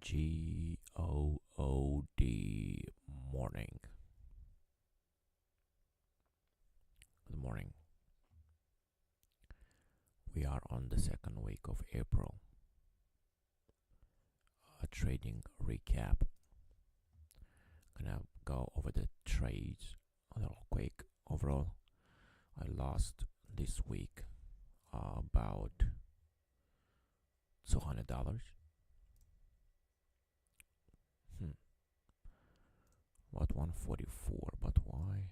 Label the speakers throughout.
Speaker 1: GOOD morning. Good morning. We are on the second week of April. A trading recap. Gonna go over the trades a little quick. Overall, I lost this week about $200. About 144, but why?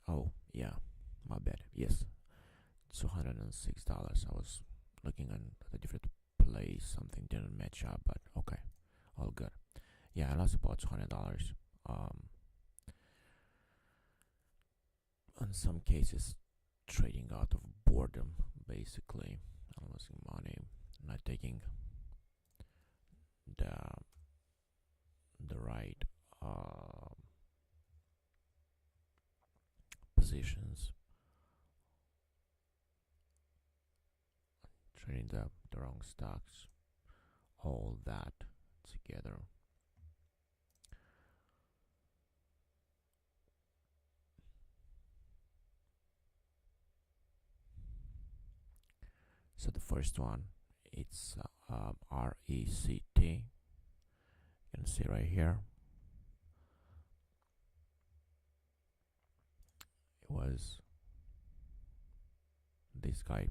Speaker 1: Oh, yeah, my bad. Yes, $206. I was looking at a different place. Something didn't match up, but okay, all good. Yeah, I lost about $200. In some cases, trading out of boredom, basically. I'm losing money, not taking the right positions, trading the wrong stocks, all that together. So the first one, it's RECT. You can see right here. It was this guy.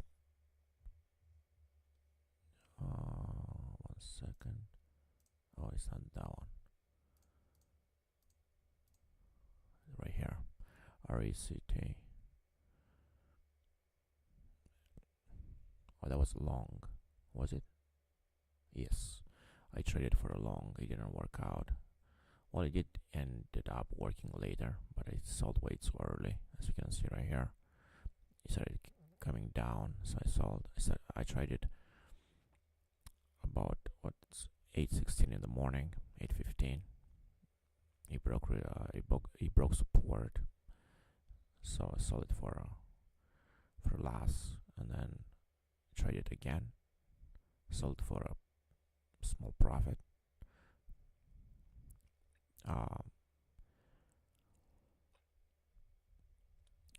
Speaker 1: One second. Oh, it's not that one. Right here. RECT. Oh, that was long. Was it? Yes. I traded for a long. It didn't work out. Well, it did ended up working later, but it sold way too early, as you can see right here. It started coming down, so I sold. I tried it about 8:16 in the morning, 8:15. It broke support, so I sold it for loss, and then tried it again, sold for a small profit.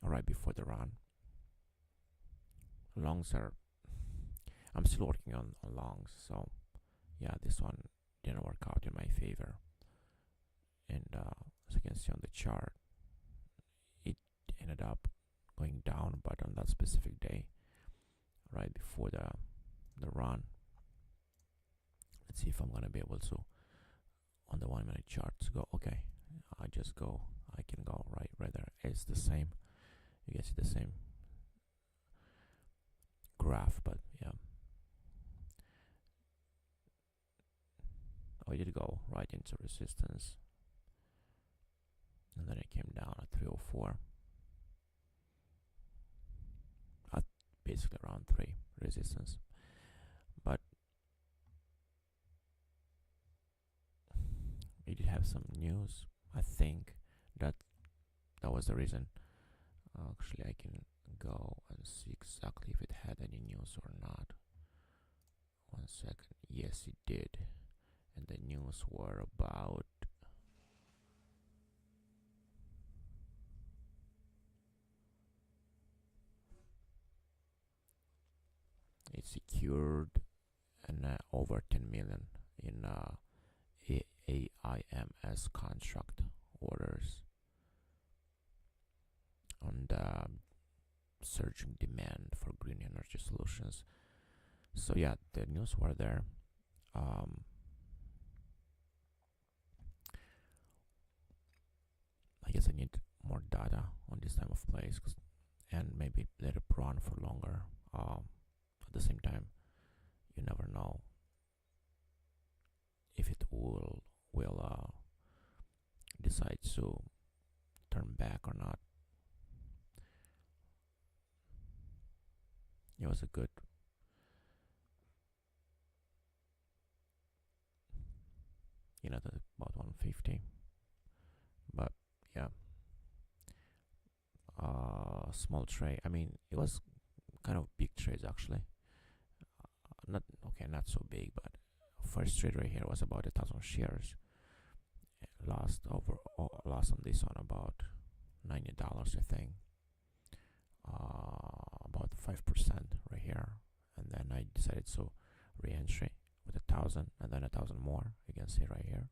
Speaker 1: Right before the run. Longs are. I'm still working on longs, so yeah, this one didn't work out in my favor. And as you can see on the chart, it ended up going down, but on that specific day, right before the run. Let's see if I'm gonna be able to on the 1 minute chart to go. Okay, I can go right there. It's the same. You can see the same graph, but yeah. Oh, it did go right into resistance, and then it came down at 304. At basically around 3 resistance. But it did have some news. I think that was the reason. Actually, I can go and see exactly if it had any news or not. 1 second. Yes, it did. And the news were about secured and over 10 million in AIMS contract orders on the surging demand for green energy solutions. So yeah, the news were there. I guess I need more data on this time of place, and maybe let it run for longer. At the same time, you never know if it will decide to turn back or not. It was a good that's about 150, but yeah, small trade. I mean, it was kind of big trades actually. Not so big, but first trade right here was about 1,000 shares. Lost on this one about $90, I think. About 5% right here, and then I decided to re-entry with 1,000, and then 1,000 more. You can see right here.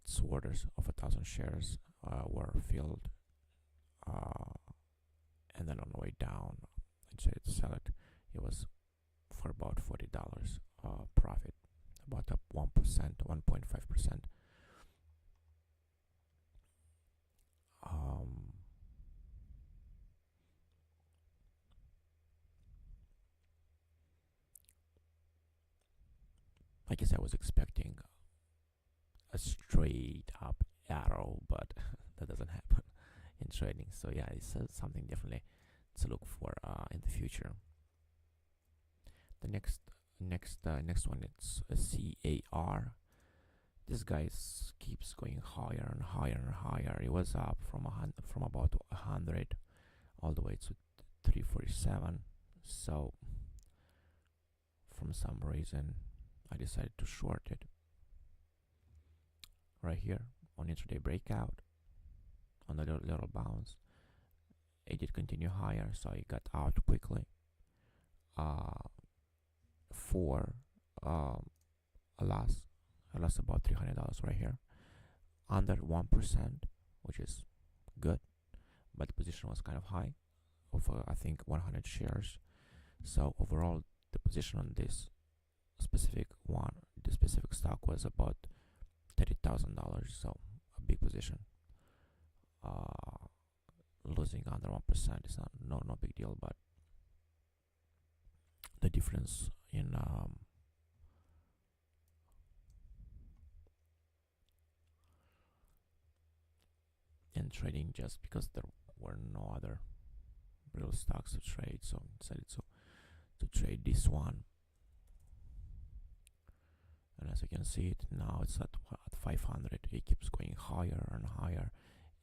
Speaker 1: Two orders of 1,000 shares were filled, and then on the way down, I decided to sell it. It was for about $40 profit, about up 1%, 1.5%. I guess I was expecting a straight up arrow, but that doesn't happen in trading. So yeah, it's something definitely to look for in the future. The next one, it's a CAR. This guy keeps going higher and higher and higher. It was up from about 100 all the way to 347. So from some reason I decided to short it right here on intraday breakout on the little bounce. It did continue higher, so I got out quickly for a loss. I lost about $300 right here, under 1%, which is good, but the position was kind of high, of I think 100 shares. So overall, the position on this specific stock was about $30,000. So a big position. Losing under 1% is no big deal, but the difference in trading, just because there were no other real stocks to trade, so I decided to trade this one. And as you can see it now, it's at 500. It keeps going higher and higher.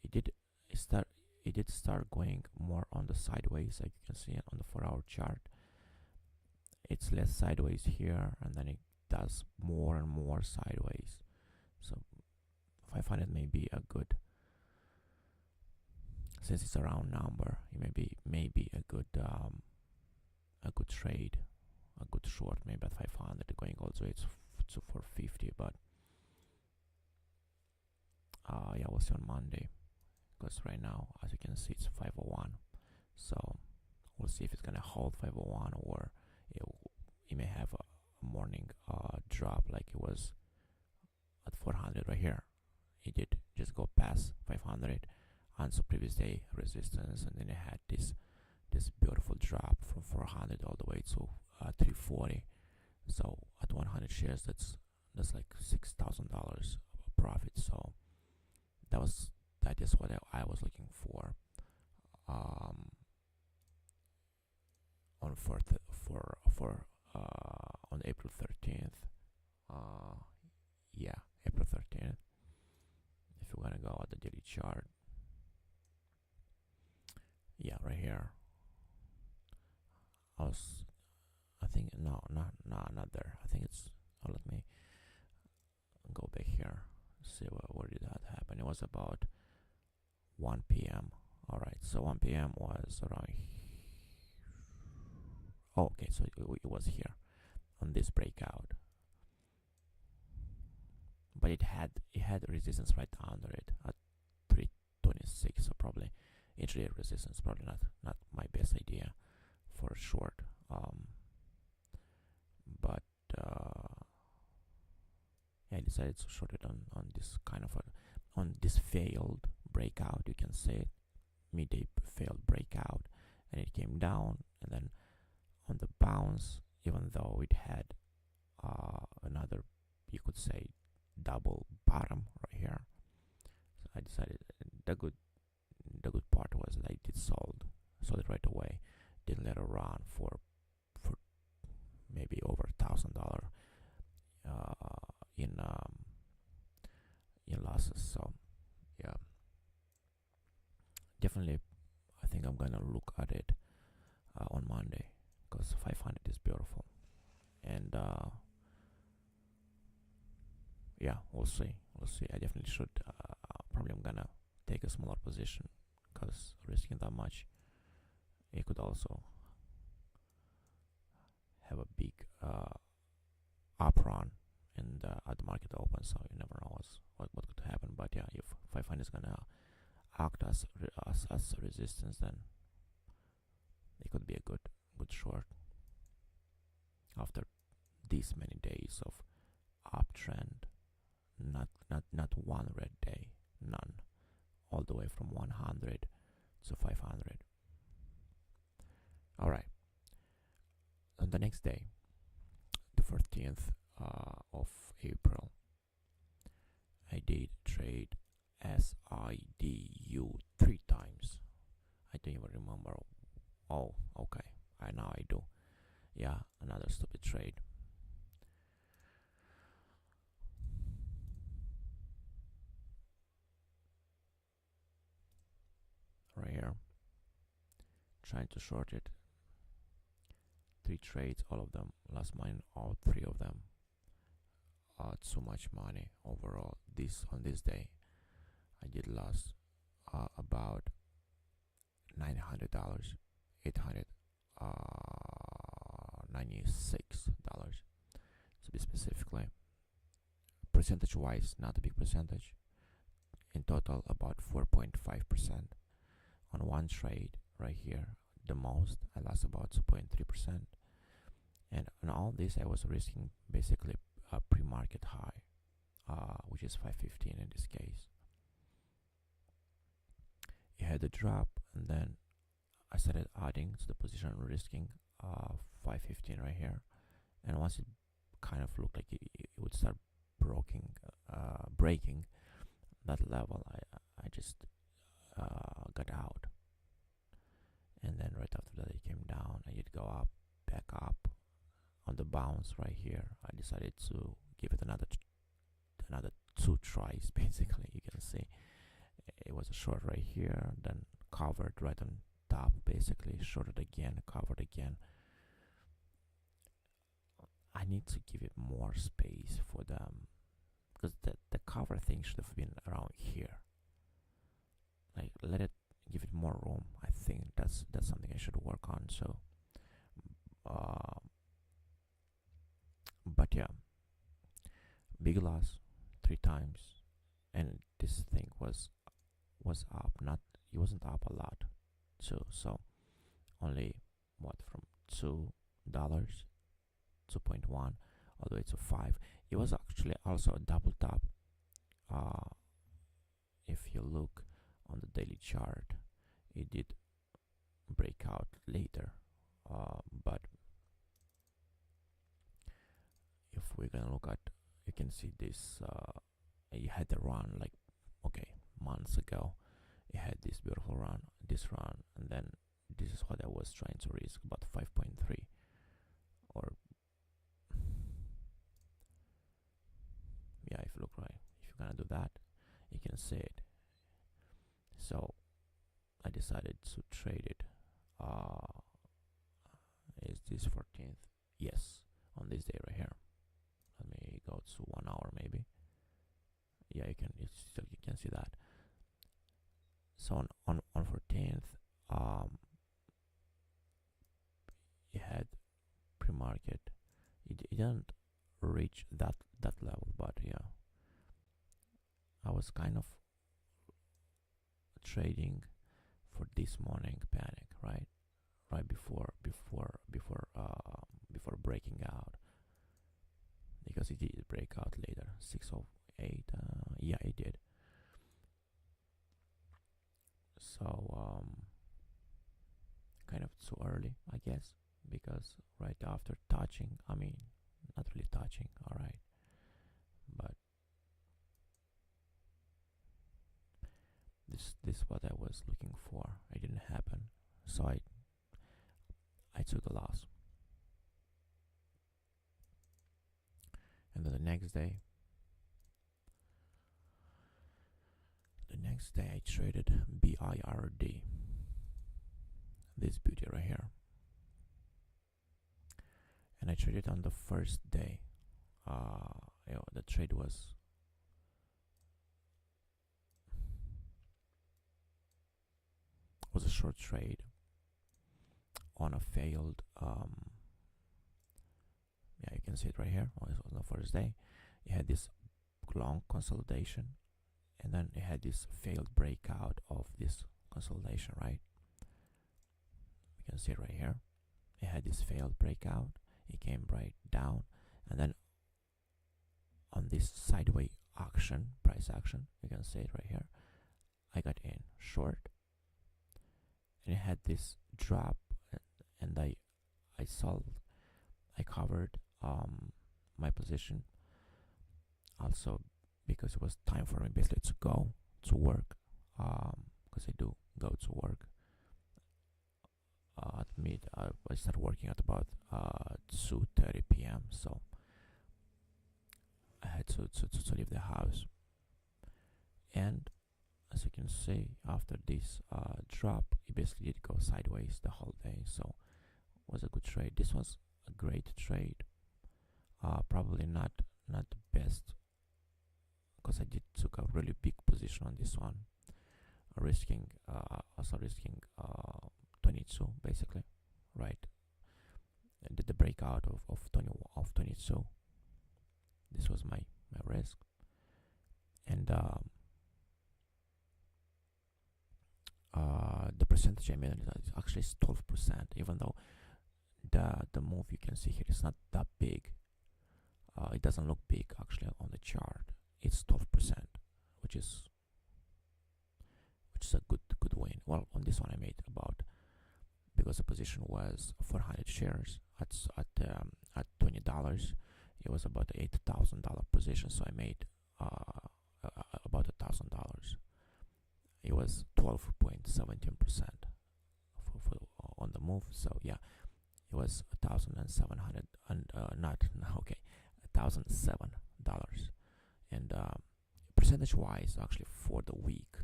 Speaker 1: It did start going more on the sideways, like you can see on the 4-hour chart. It's less sideways here, and then it does more and more sideways. So 500 may be a good, since it's a round number, it may be a good trade, a good short, maybe at 500, going all the way to 450. But yeah, we'll see on Monday, because right now, as you can see, it's 501. So we'll see if it's gonna hold 501, or it may have a morning drop like it was at 400 right here. It did just go past 500 on some previous day resistance, and then it had this beautiful drop from 400 all the way to 340. So at 100 shares, that's like $6,000 profit. So that is what I was looking for on April 13th. Yeah, April 13th. If you want to go at the daily chart, yeah, right here. I think not there. I think it's. Let me go back here. See where did that happen? It was about 1 p.m. All right, so 1 p.m. was around Oh, okay, so it was here on this breakout, but it had resistance right under it at 326. So probably intraday resistance, probably not my best idea for a short. But yeah, I decided to short it on this kind of on this failed breakout. You can say it, midday failed breakout, and it came down, and then on the bounce, even though it had another, you could say, double bottom right here. So I decided the good part was that I did sold it right away. Didn't let it run for maybe over $1,000 in losses. So yeah, definitely I think I'm gonna look at it on Monday, because 500 is beautiful, and yeah, we'll see. I definitely should. Probably I'm gonna take a smaller position, because risking that much, it could also have a big up run and at the market open. So you never know what could happen. But yeah, if 500 is gonna act as a resistance, then it could be a good short after these many days of uptrend. Not one red day, none, all the way from 100 to 500. All right. On the next day, the 14th of April, I did trade SIDU 3 times. I don't even remember. Oh, okay. Now I do. Yeah, another stupid trade. Right here. Trying to short it. 3 trades, all of them lost money. All 3 of them. Too much money overall. On this day, I did lose about $900, $896 to be specifically. Percentage wise, not a big percentage. In total, about 4.5% on one trade right here. The most, I lost about 2.3%. And on all this, I was risking basically a pre-market high, which is 515 in this case. It had a drop, and then I started adding to the position, risking 515 right here. And once it kind of looked like it would start breaking that level, I just got out. And then right after that, it came down. I did go up, back up on the bounce right here. I decided to give it another 2 tries. Basically, you can see it was a short right here, then covered right on top. Basically, shorted again, covered again. I need to give it more space for them, because the cover thing should have been around here. Like, give it more room. I think that's something I should work on. So but yeah, big loss 3 times, and this thing was up. Not It wasn't up a lot too. So only from $2, 2.1, all the way to 5. It was actually also a double top. If you look on the daily chart, it did break out later, but if we're gonna look at, you can see this. It had a run, like, okay, months ago. It had this beautiful run, and then this is what I was trying to risk, about 5.3, or yeah, if you look right, if you're gonna do that, you can see it. So I decided to trade it. Is this 14th? Yes, on this day right here. Let me go to 1 hour maybe. Yeah, you can see that. So on 14th, it had market. It didn't reach that level, but yeah, I was kind of trading for this morning panic, right? Right before breaking out, because it did break out later. 608, yeah, it did. So kind of too early, I guess, because right after touching, I mean, not really touching, all right, but this what I was looking for. It didn't happen, so I took the loss. And then the next day I traded BIRD, this beauty right here, and I traded on the first day. The trade was a short trade on a failed yeah, you can see it right here. On the first day it had this long consolidation, and then it had this failed breakout of this consolidation, right? You can see it right here. It had this failed breakout, it came right down, and then on this sideways action, price action, you can see it right here, I got in short, and it had this drop, and I sold, I covered my position also, because it was time for me basically to go to work, because I do go to work at I started working at about 2:30 p.m. So I had to leave the house, and as you can see, after this drop, it basically did go sideways the whole day. So it was a good trade. This was a great trade. Probably not the best, because I did took a really big position on this one, risking 22 basically, right? And did the breakout of 22. This was my risk, and the percentage I made is actually 12%, even though the move you can see here is not that big. It doesn't look big actually on the chart. It's 12%, which is a good win. Well, on this one I made about, because the position was 400 shares at $20. It was about $8,000 position, so I made about $1,000. It was 12.17% on the move. So yeah, it was 1,700 and $1,007, and percentage wise, actually for the week,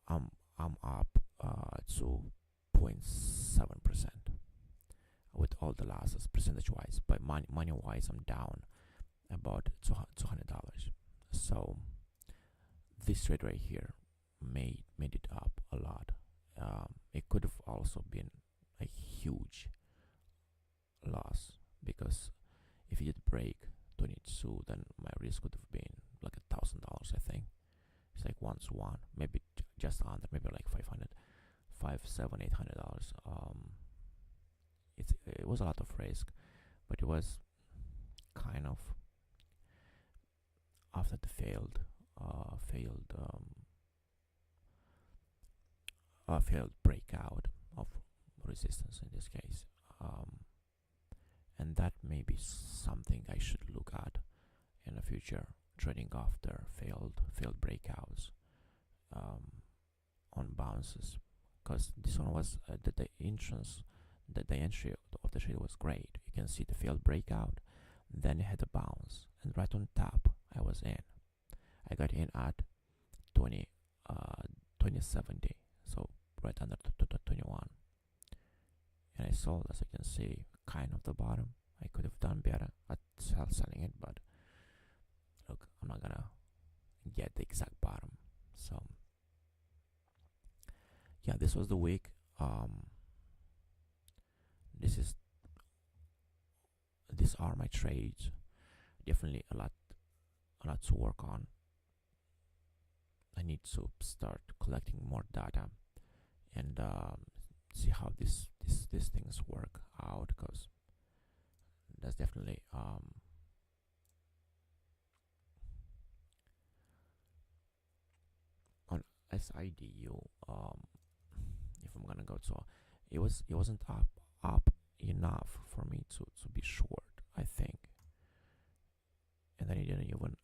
Speaker 1: I'm up 2.7% with all the losses percentage wise, but money wise I'm down about $200. So this trade right here made it up a lot. It could have also been a huge loss, because if it did break 22, then my risk would have been like $1,000. I think it's like 1 to 1, maybe just under, maybe like 500, $800. It was a lot of risk, but it was kind of after the failed breakout of resistance in this case, and that may be something I should look at in the future, trading after failed breakouts on bounces, because this one was the entrance, the entry of the trade was great. You can see the failed breakout, then it had a bounce, and right on top I was in. I got in at 2070, so right under 21, and I sold, as you can see, kind of the bottom. I could have done better at selling it, but look, I'm not gonna get the exact bottom. So yeah, this was the week. This is these are my trades. Definitely a lot to work on. I need to start collecting more data and see how these things work out, because that's definitely on SIDU. If I'm gonna go to, it wasn't up enough for me to be short, I think, and then it didn't even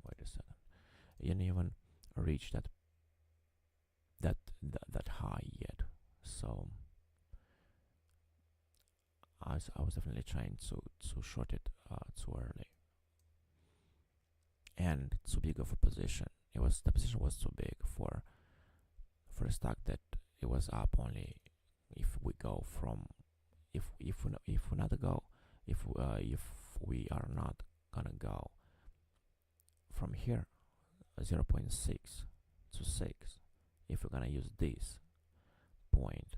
Speaker 1: wait a second, it didn't even reach that high yet. So I was definitely trying to short it too early and too big of a position. The position was too big for a stock that it was up only. If we go from if we not go if we are not gonna go from here 0.6 to 6, if we're gonna use this point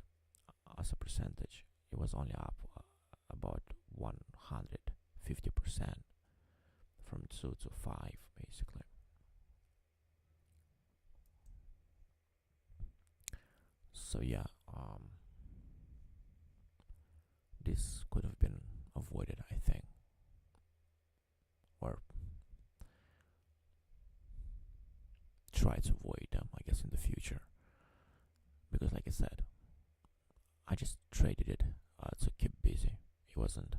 Speaker 1: as a percentage, it was only up about 150% from 2 to 5 basically. So yeah, this could have been avoided, I think, or try to avoid them, I guess, in the future, because like I said, I just traded it to keep busy. It wasn't,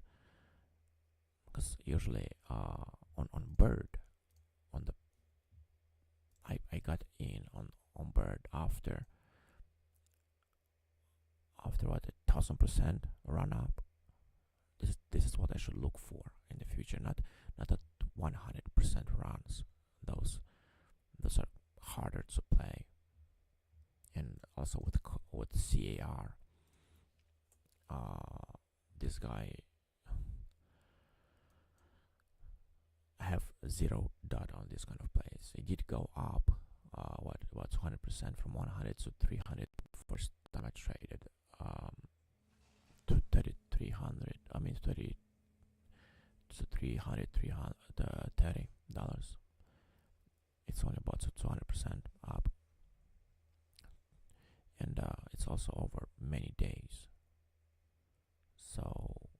Speaker 1: because usually on Bird, on the I got in on Bird after what, 1,000% run up. This is what I should look for in the future, not at 100% runs. Those are harder to play, and also with CAR, this guy, I have zero dot on this kind of plays. It did go up what 200% from 100 to 300 first time I traded, to 300, I mean 30 to 300 $30. It's only about 200% up, and it's also over many days. So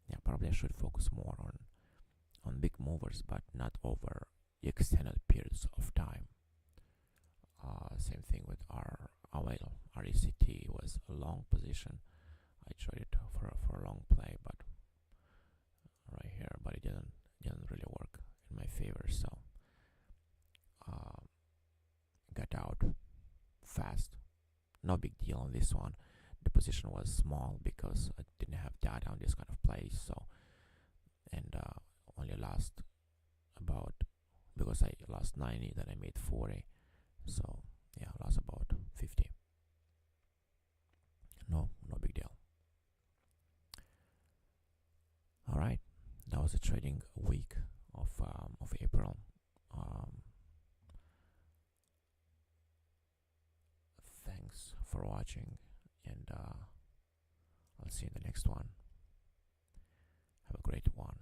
Speaker 1: yeah, probably I should focus more on big movers, but not over extended periods of time. Same thing with RECT was a long position. I tried it for a long play, but right here, but it didn't really work in my favor. So got out fast. No big deal on this one. The position was small because I didn't have data on this kind of plays. So, and only lost about, because I lost 90, then I made 40. So yeah, I lost about 50. No big deal. All right, that was the trading week of April. Thanks for watching, and I'll see you in the next one. Have a great one.